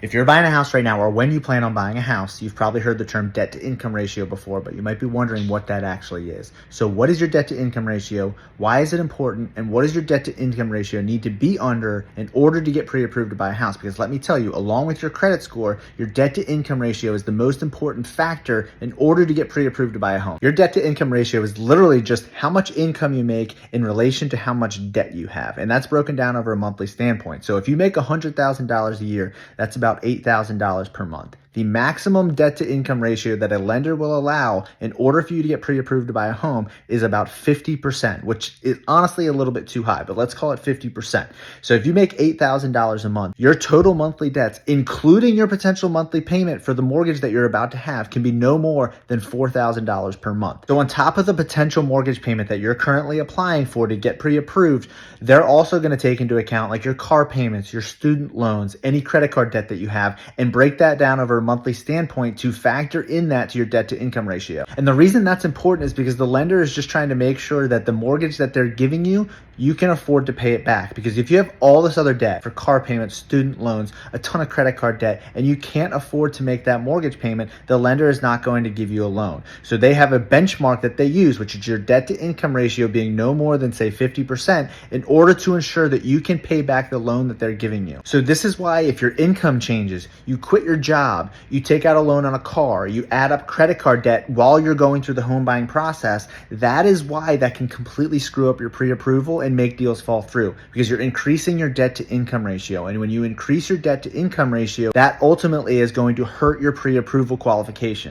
If you're buying a house right now, or when you plan on buying a house, you've probably heard the term debt to income ratio before, but you might be wondering what that actually is. So what is your debt to income ratio? Why is it important? And what does your debt to income ratio need to be under in order to get pre-approved to buy a house? Because let me tell you, along with your credit score, your debt to income ratio is the most important factor in order to get pre-approved to buy a home. Your debt to income ratio is literally just how much income you make in relation to how much debt you have. And that's broken down over a monthly standpoint. So if you make $100,000 a year, that's about $8,000 per month. The maximum debt to income ratio that a lender will allow in order for you to get pre-approved to buy a home is about 50%, which is honestly a little bit too high, but let's call it 50%. So if you make $8,000 a month, your total monthly debts, including your potential monthly payment for the mortgage that you're about to have, can be no more than $4,000 per month. So on top of the potential mortgage payment that you're currently applying for to get pre-approved, they're also going to take into account like your car payments, your student loans, any credit card debt that you have, and break that down over a monthly standpoint to factor in that to your debt to income ratio. And the reason that's important is because the lender is just trying to make sure that the mortgage that they're giving you, you can afford to pay it back. Because if you have all this other debt for car payments, student loans, a ton of credit card debt, and you can't afford to make that mortgage payment, the lender is not going to give you a loan. So they have a benchmark that they use, which is your debt to income ratio being no more than say 50% in order to ensure that you can pay back the loan that they're giving you. So this is why if your income changes, you quit your job, you take out a loan on a car, you add up credit card debt while you're going through the home buying process, that is why that can completely screw up your pre-approval and make deals fall through, because you're increasing your debt to income ratio. And when you increase your debt to income ratio, that ultimately is going to hurt your pre-approval qualification.